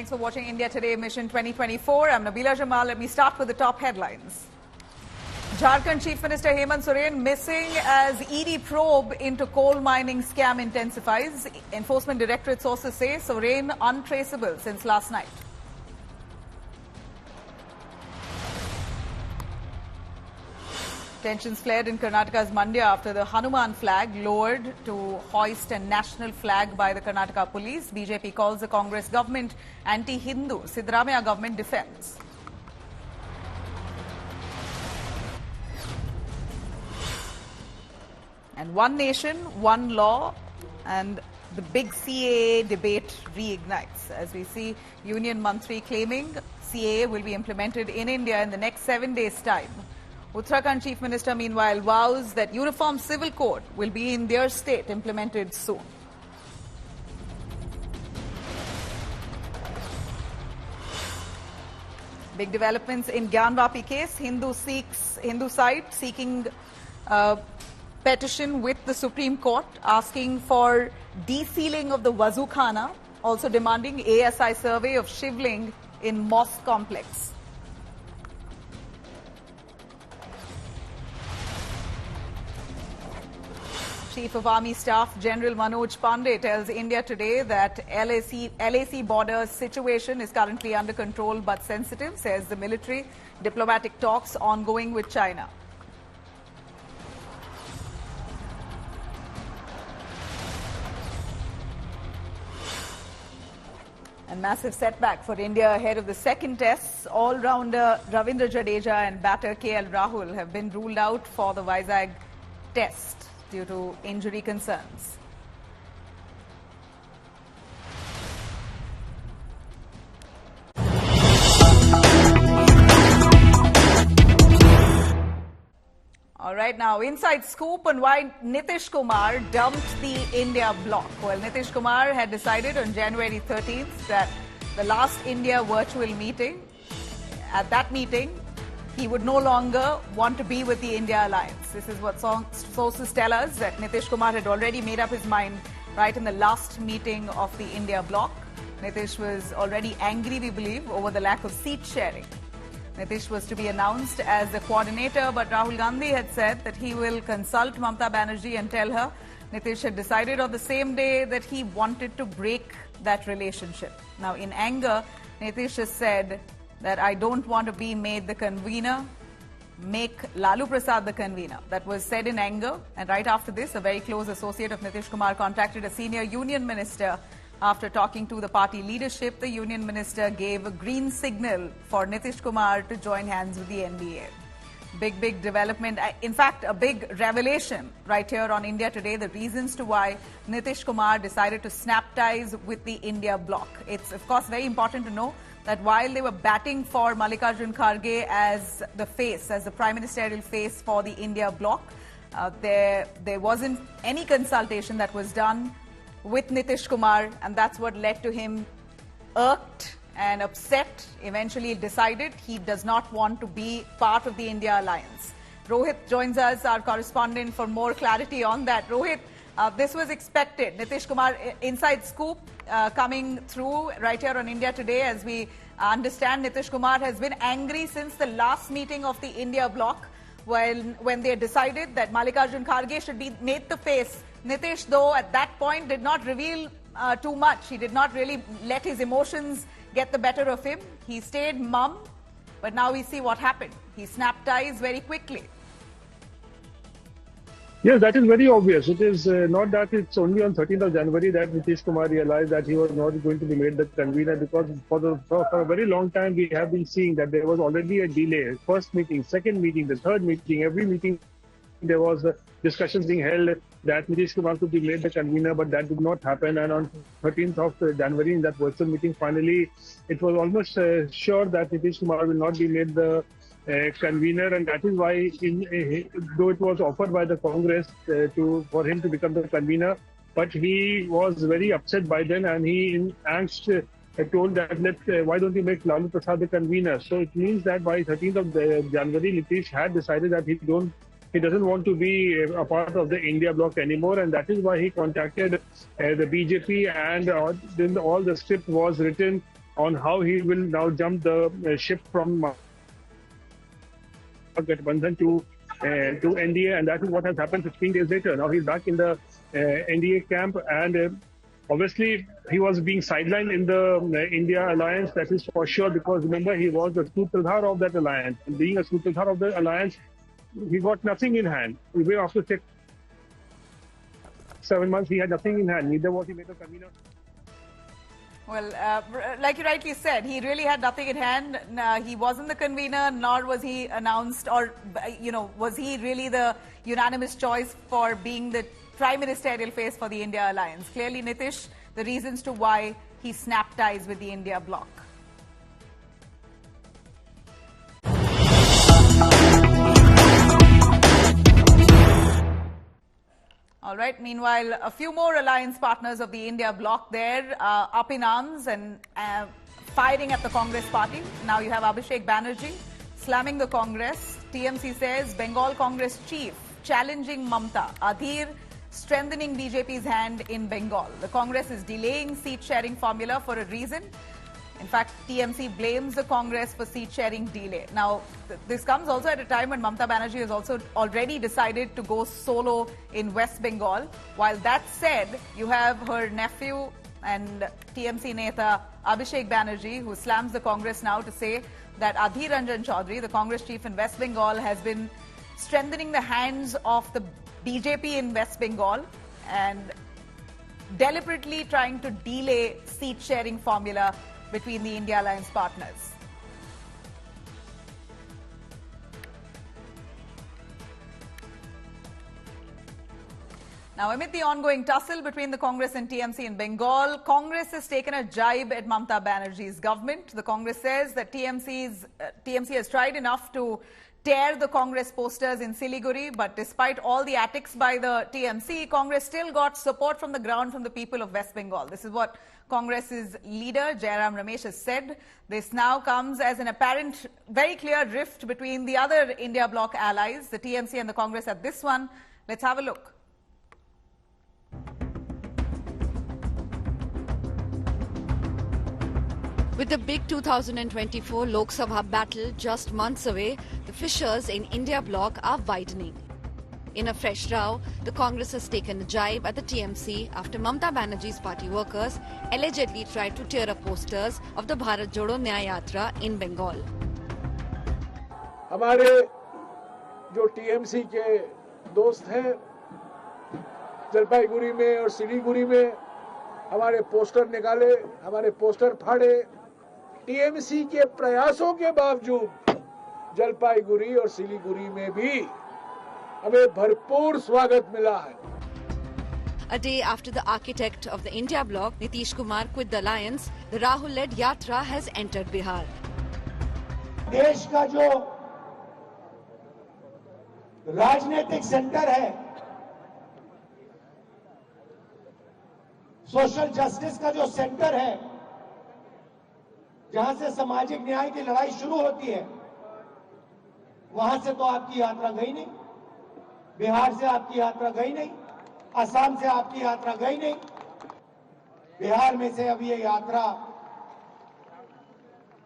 Thanks for watching India Today Mission 2024. I'm Nabila Jamal. Let me start with the top headlines. Jharkhand Chief Minister Hemant Soren missing as ED probe into coal mining scam intensifies. Enforcement Directorate sources say Soren untraceable since last night. Tensions flared in Karnataka's Mandya after the Hanuman flag lowered to hoist a national flag by the Karnataka police. BJP calls the Congress government anti-Hindu. Siddaramaiah government defends. And one nation, one law, and the big CAA debate reignites. As we see Union Mantri claiming CAA will be implemented in India in the next 7 days' time. Uttarakhand Chief Minister, meanwhile, vows that Uniform Civil Code will be in their state implemented soon. Big developments in Gyanvapi case. Hindu side seeking petition with the Supreme Court asking for de-sealing of the Wazu Khana, also demanding ASI survey of Shivling in mosque complex. Chief of Army Staff General Manoj Pandey tells India Today that LAC border situation is currently under control but sensitive, says the military. Diplomatic talks ongoing with China. And massive setback for India ahead of the second test. All-rounder Ravindra Jadeja and batter KL Rahul have been ruled out for the Vizag test due to injury concerns. All right, now inside scoop on why Nitish Kumar dumped the India bloc. Well, Nitish Kumar had decided on January 13th that the last India virtual meeting, at that meeting, he would no longer want to be with the India alliance. This is what sources tell us, that Nitish Kumar had already made up his mind right in the last meeting of the India bloc. Nitish was already angry, we believe, over the lack of seat sharing. Nitish was to be announced as the coordinator, but Rahul Gandhi had said that he will consult Mamata Banerjee and tell her. Nitish had decided on the same day that he wanted to break that relationship. Now, in anger, Nitish has said that I don't want to be made the convener, make Lalu Prasad the convener. That was said in anger. And right after this, a very close associate of Nitish Kumar contacted a senior union minister. After talking to the party leadership, the union minister gave a green signal for Nitish Kumar to join hands with the NDA. Big development. In fact, a big revelation right here on India Today, the reasons to why Nitish Kumar decided to snap ties with the India bloc. It's, of course, very important to know that while they were batting for Mallikarjun Kharge as the face, as the prime ministerial face for the India bloc, there wasn't any consultation that was done with Nitish Kumar, and that's what led to him irked and upset. Eventually decided he does not want to be part of the India alliance. Rohit joins us, our correspondent, for more clarity on that. Rohit, this was expected. Nitish Kumar, inside scoop coming through right here on India Today. As we understand, Nitish Kumar has been angry since the last meeting of the India bloc, when they decided that Mallikarjun Kharge should be made the face. Nitish, though, at that point did not reveal too much. He did not really let his emotions get the better of him. He stayed mum, but now we see what happened. He snapped ties very quickly. Yes, that is very obvious. It is not that it's only on 13th of January that Nitish Kumar realized that he was not going to be made the convener, because for a very long time we have been seeing that there was already a delay. First meeting, second meeting, the third meeting, every meeting there was discussions being held that Nitish Kumar could be made the convener, but that did not happen. And on 13th of January, in that virtual meeting, finally, it was almost sure that Nitish Kumar will not be made the convener, and that is why, though it was offered by the Congress for him to become the convener, but he was very upset by then, and he in angst told that why don't you make Lalu Prasad the convener? So it means that by 13th of January, Nitish had decided that he doesn't want to be a part of the India bloc anymore, and that is why he contacted the BJP, and then all the script was written on how he will now jump the ship from Gadbandhan to NDA, and that is what has happened 15 days later. Now he's back in the NDA camp, and obviously he was being sidelined in the India alliance, that is for sure, because remember, he was the Sutradhar of that alliance, and being a Sutradhar of the alliance, he got nothing in hand. Even after 6-7 months, he had nothing in hand. Neither was he made a convener. Well, like you rightly said, he really had nothing in hand. He wasn't the convener, nor was he announced, or, was he really the unanimous choice for being the prime ministerial face for the India alliance. Clearly, Nitish, the reasons to why he snapped ties with the India bloc. All right. Meanwhile, a few more alliance partners of the India bloc there up in arms and firing at the Congress party. Now you have Abhishek Banerjee slamming the Congress. TMC says Bengal Congress chief challenging Mamta. Adhir strengthening BJP's hand in Bengal. The Congress is delaying seat-sharing formula for a reason. In fact, TMC blames the Congress for seat-sharing delay. Now, this comes also at a time when Mamta Banerjee has also already decided to go solo in West Bengal. While that said, you have her nephew and TMC Neta Abhishek Banerjee, who slams the Congress now to say that Adhir Ranjan Chaudhary, the Congress chief in West Bengal, has been strengthening the hands of the BJP in West Bengal and deliberately trying to delay seat-sharing formula between the India alliance partners. Now, amid the ongoing tussle between the Congress and TMC in Bengal, Congress has taken a jibe at Mamta Banerjee's government. The Congress says that TMC has tried enough to tear the Congress posters in Siliguri, but despite all the attics by the TMC, Congress still got support from the ground from the people of West Bengal. This is what Congress's leader, Jairam Ramesh, has said. This now comes as an apparent, very clear rift between the other India bloc allies, the TMC and the Congress at this one. Let's have a look. With the big 2024 Lok Sabha battle just months away, the fissures in India bloc are widening. In a fresh row, the Congress has taken a jibe at the TMC after Mamta Banerjee's party workers allegedly tried to tear up posters of the Bharat Jodo Nyay Yatra in Bengal. हमारे जो TMC के दोस्त हैं जलपाईगुड़ी में और सिलीगुड़ी में हमारे poster निकाले, हमारे पोस्टर फाड़े। TMC के प्रयासों के बावजूद जलपाईगुड़ी और सिलीगुड़ी में भी हमें भरपूर स्वागत मिला है। A day after the architect of the India bloc, Nitish Kumar, quit the alliance, the Rahul-led Yatra has entered Bihar. देश का जो राजनीतिक सेंटर है, सोशल जस्टिस का जो सेंटर है, जहां से सामाजिक न्याय की लड़ाई शुरू होती है, वहां से तो आपकी यात्रा गई नहीं, बिहार से आपकी यात्रा गई नहीं, असम से आपकी यात्रा गई नहीं, बिहार में से अब ये यात्रा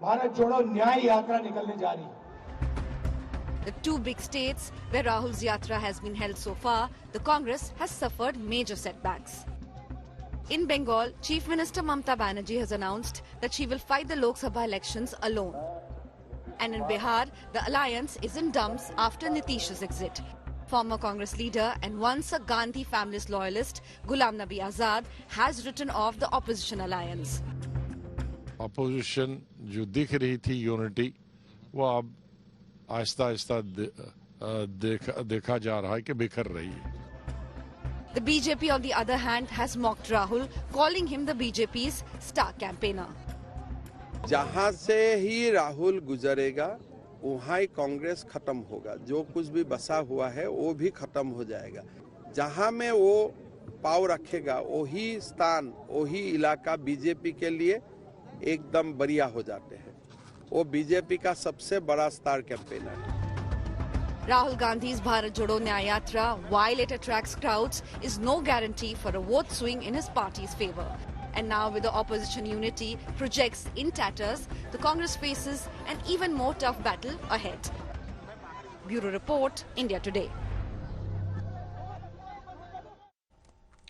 भारत जोड़ो न्याय यात्रा निकलने जा रही है। The two big states where Rahul's Yatra has been held so far, the Congress has suffered major setbacks. In Bengal, Chief Minister Mamta Banerjee has announced that she will fight the Lok Sabha elections alone. And in Bihar, the alliance is in dumps after Nitish's exit. Former Congress leader and once a Gandhi family's loyalist, Ghulam Nabi Azad, has written off the opposition alliance. Opposition जो दिख रही थी unity वो अब आहिस्ता आहिस्ता देखा जा रहा है कि बिखर रही है. The BJP, on the other hand, has mocked Rahul, calling him the BJP's star campaigner. जहां से ही राहुल गुजरेगा वहां ही कांग्रेस खत्म होगा. जो कुछ भी बसा हुआ है वो भी खत्म हो जाएगा. जहां में वो पाव रखेगा वही स्थान वही इलाका बीजेपी के लिए एकदम बढ़िया हो जाते हैं. वो बीजेपी का सबसे बड़ा स्टार कैंपेनर है. Rahul Gandhi's Bharat Jodo Nyay Yatra, while it attracts crowds, is no guarantee for a vote swing in his party's favor. And now with the opposition unity projects in tatters, the Congress faces an even more tough battle ahead. Bureau Report, India Today.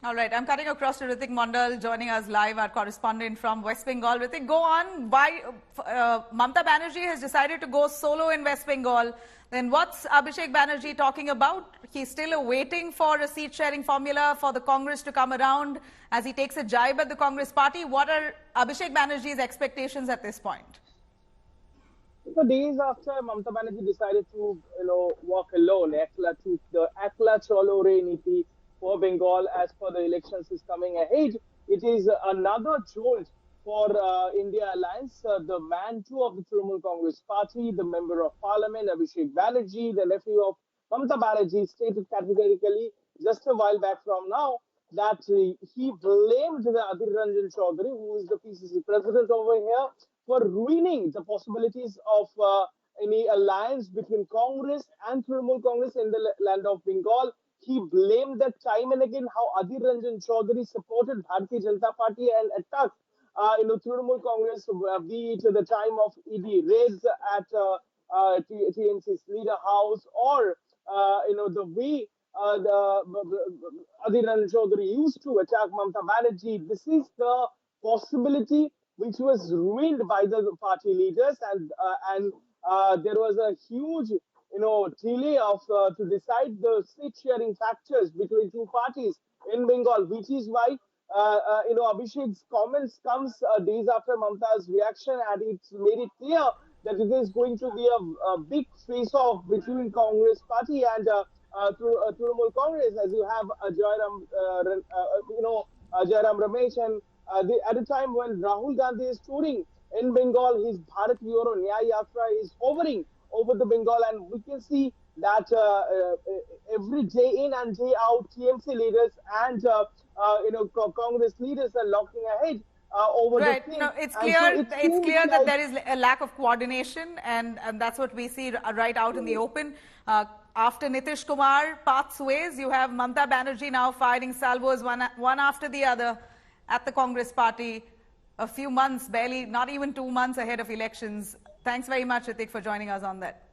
All right, I'm cutting across to Ritik Mondal, joining us live, our correspondent from West Bengal. Ritik, go on. Why Mamata Banerjee has decided to go solo in West Bengal? Then what's Abhishek Banerjee talking about? He's still awaiting for a seat-sharing formula for the Congress to come around as he takes a jibe at the Congress party. What are Abhishek Banerjee's expectations at this point? So days after Mamata Banerjee decided to, walk alone, took the Ekla Cholo Re Niti for Bengal as per the elections is coming ahead, it is another jolt for India Alliance. The man too of the Trinamool Congress Party, the member of Parliament, Abhishek Banerjee, the nephew of Mamata Banerjee, stated categorically just a while back from now that he blamed the Adhir Ranjan Chaudhary, who is the PCC president over here, for ruining the possibilities of any alliance between Congress and Trinamool Congress in the land of Bengal. He blamed that time and again how Adhir Ranjan Chaudhary supported Bharatiya Janata Party and attacked Trinamool Congress, be it at the time of ED raids at TMC's leader house, or the way Adhir Ranjan Chaudhary used to attack Mamata Banerjee. This is the possibility which was ruined by the party leaders, and there was a huge delay of to decide the seat-sharing factors between two parties in Bengal, which is why Abhishek's comments comes days after Mamata's reaction, and it's made it clear that it is going to be a big face-off between Congress party and Trinamool Congress, as you have Jairam Ramesh, and at a time when Rahul Gandhi is touring in Bengal, his Bharat Jodo Nyaya Yatra is hovering over the Bengal, and we can see that every day in and day out, TMC leaders and Congress leaders are locking ahead over the thing. No, it's clear. It's clear that there is a lack of coordination, and that's what we see right out in the open. After Nitish Kumar parts ways, you have Mamata Banerjee now firing salvos one after the other at the Congress party. A few months, barely, not even 2 months ahead of elections. Thanks very much, Ritik, for joining us on that.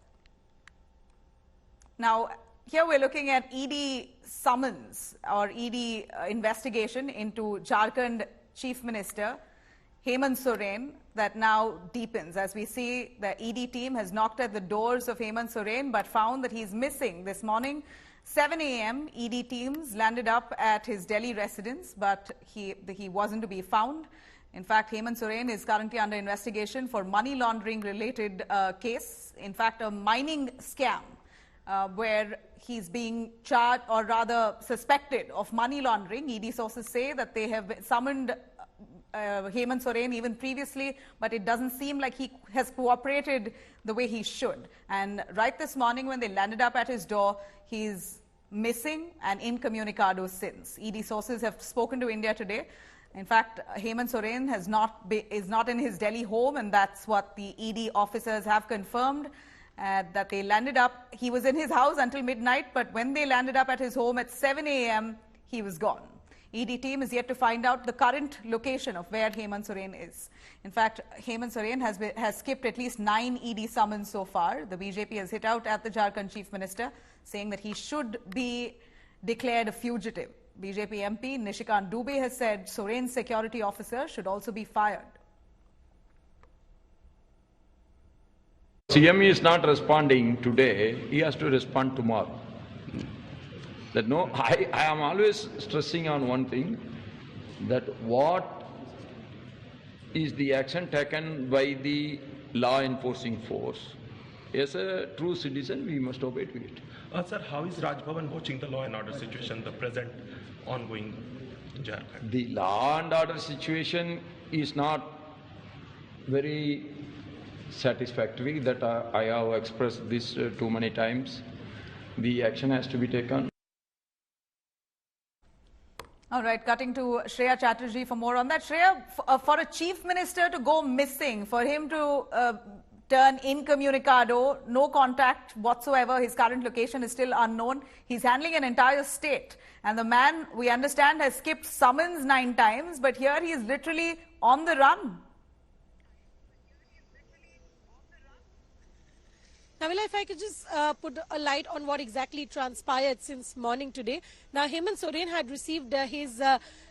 Now, here we're looking at ED summons or ED investigation into Jharkhand Chief Minister Hemant Soren that now deepens. As we see, the ED team has knocked at the doors of Hemant Soren but found that he's missing. This morning, 7 a.m., ED teams landed up at his Delhi residence, but he wasn't to be found. In fact, Hemant Soren is currently under investigation for money laundering related case. In fact, a mining scam where he's being charged, or rather suspected of money laundering. ED sources say that they have summoned Hemant Soren even previously, but it doesn't seem like he has cooperated the way he should. And right this morning when they landed up at his door, he's missing and incommunicado since. ED sources have spoken to India Today. In fact, Hemant Soren is not in his Delhi home, and that's what the ED officers have confirmed, that they landed up. He was in his house until midnight, but when they landed up at his home at 7 a.m., he was gone. ED team is yet to find out the current location of where Hemant Soren is. In fact, Hemant Soren has skipped at least 9 ED summons so far. The BJP has hit out at the Jharkhand Chief Minister, saying that he should be declared a fugitive. BJP MP Nishikant Dubey has said Soren's security officer should also be fired. CM is not responding today, he has to respond tomorrow. That I am always stressing on one thing, that what is the action taken by the law enforcing force. As a true citizen, we must obey to it. Sir, how is Raj Bhavan watching the law and order situation, the present ongoing in Jharkhand? The law and order situation is not very satisfactory. That I have expressed this too many times. The action has to be taken. All right, cutting to Shreya Chatterjee for more on that. Shreya, for a chief minister to go missing, for him to turn incommunicado, no contact whatsoever. His current location is still unknown. He's handling an entire state. And the man, we understand, has skipped summons 9 times, but here he is literally on the run. Navila, if I could just put a light on what exactly transpired since morning today. Now, Hemant Soren had received his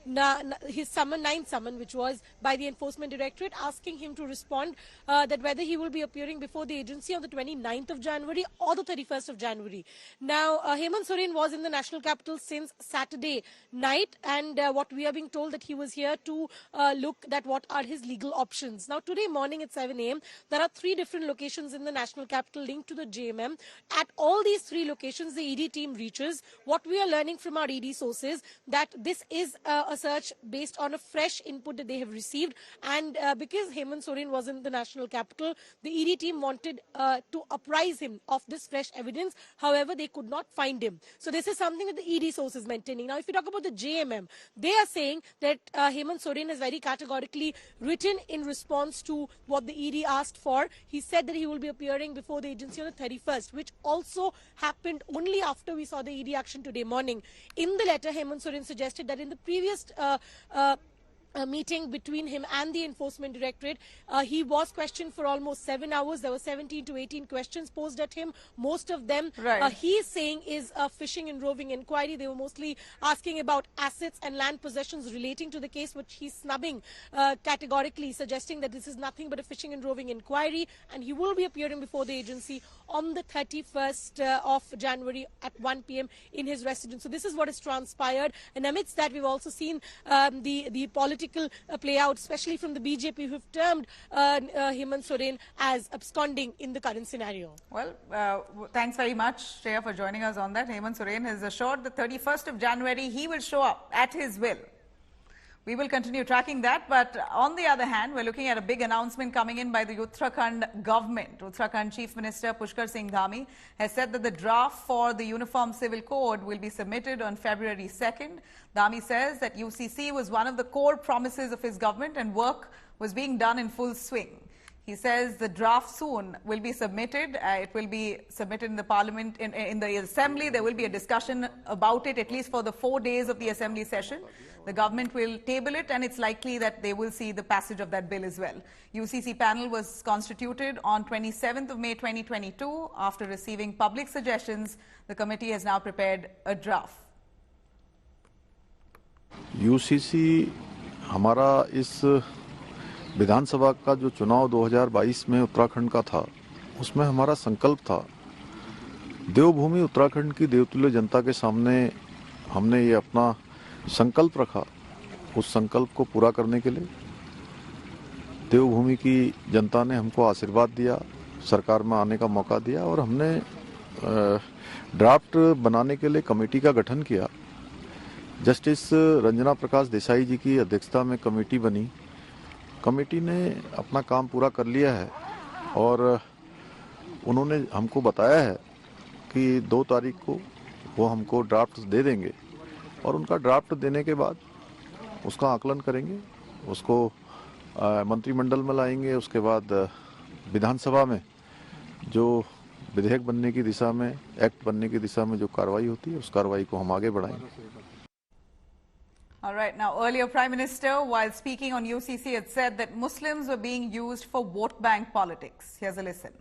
ninth summon, which was by the Enforcement Directorate, asking him to respond that whether he will be appearing before the agency on the 29th of January or the 31st of January. Now, Hemant Soren was in the national capital since Saturday night, and what we are being told that he was here to look at what are his legal options. Now, today morning at 7 a.m., there are 3 different locations in the national capital linked to the JMM. At all these 3 locations, the ED team reaches. What we are learning from our ED sources that this is a search based on a fresh input that they have received, and because Hemant Soren was in the national capital, the ED team wanted to apprise him of this fresh evidence. However, they could not find him. So this is something that the ED source is maintaining. Now, if you talk about the JMM, they are saying that Hemant Soren has very categorically written in response to what the ED asked for. He said that he will be appearing before the agency on the 31st, which also happened only after we saw the ED action today morning. In the letter, Hemant Soren suggested that in the previous a meeting between him and the Enforcement Directorate, he was questioned for almost 7 hours. There were 17 to 18 questions posed at him. Most of them, he is saying, is a fishing and roving inquiry. They were mostly asking about assets and land possessions relating to the case, which he's snubbing categorically, suggesting that this is nothing but a fishing and roving inquiry, and he will be appearing before the agency on the 31st of January at 1 p.m. in his residence. So this is what has transpired, and amidst that, we've also seen the political play out, especially from the BJP, who have termed Hemant Soren as absconding in the current scenario. Well, thanks very much, Shreya, for joining us on that. Hemant Soren has assured the 31st of January he will show up at his will. We will continue tracking that, but on the other hand, we're looking at a big announcement coming in by the Uttarakhand government. Uttarakhand Chief Minister Pushkar Singh Dhami has said that the draft for the Uniform Civil Code will be submitted on February 2nd. Dhami says that UCC was one of the core promises of his government and work was being done in full swing. He says the draft soon will be submitted. It will be submitted in the Parliament, in the Assembly. There will be a discussion about it, at least for the 4 days of the Assembly session. The government will table it, and it's likely that they will see the passage of that bill as well. UCC panel was constituted on 27th of May 2022. After receiving public suggestions, the committee has now prepared a draft. UCC हमारा इस विधानसभा का जो चुनाव 2022 में उत्तराखंड का था, उसमें हमारा संकल्प था। देवभूमि उत्तराखंड की देवतुल्य जनता के सामने हमने ये अपना संकल्प रखा। उस संकल्प को पूरा करने के लिए देवभूमि की जनता ने हमको आशीर्वाद दिया, सरकार में आने का मौका दिया, और हमने ड्राफ्ट बनाने के लिए कमेटी का गठन किया। जस्टिस रंजना प्रकाश देसाई जी की अध्यक्षता में कमेटी बनी। कमेटी ने अपना काम पूरा कर लिया है और उन्होंने हमको बताया है कि 2 तारीख को वो हमको ड्राफ्ट दे देंगे, और उनका ड्राफ्ट देने के बाद उसका आकलन करेंगे, उसको मंत्रिमंडल में लाएंगे। उसके बाद विधानसभा में जो विधेयक बनने की दिशा में, एक्ट बनने की दिशा में जो कार्रवाई होती है, उस कार्रवाई को हम आगे बढ़ाएंगे। All right. Now, earlier Prime Minister, while speaking on UCC, had said that Muslims were being used for vote bank politics. Here's a listen.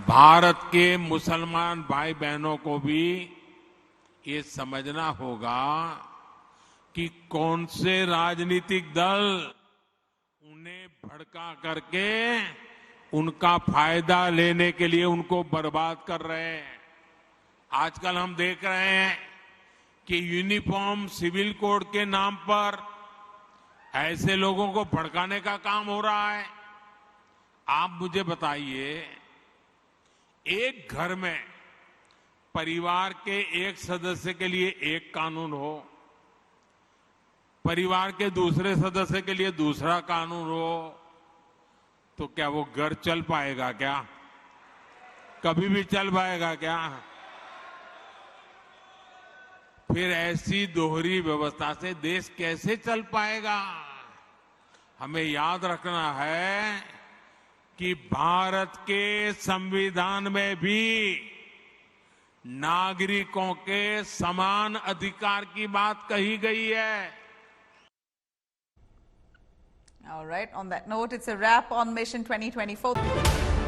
Bharat के मुसलमान भाई बहनों को भी ये समझना होगा कि कौन से राजनीतिक दल उन्हें भड़का करके उनका फायदा लेने के लिए उनको बर्बाद कर रहे हैं। आजकल हम देख रहे हैं कि यूनिफॉर्म सिविल कोड के नाम पर ऐसे लोगों को भड़काने का काम हो रहा है। आप मुझे बताइए, एक घर में परिवार के एक सदस्य के लिए एक कानून हो, परिवार के दूसरे सदस्य के लिए दूसरा कानून हो, तो क्या वो घर चल पाएगा? क्या कभी भी चल पाएगा क्या? फिर ऐसी दोहरी व्यवस्था से देश कैसे चल पाएगा? हमें याद रखना है कि भारत के संविधान में भी नागरिकों के समान अधिकार की बात कही गई है। All right, on that note, it's a wrap on Mission 2024.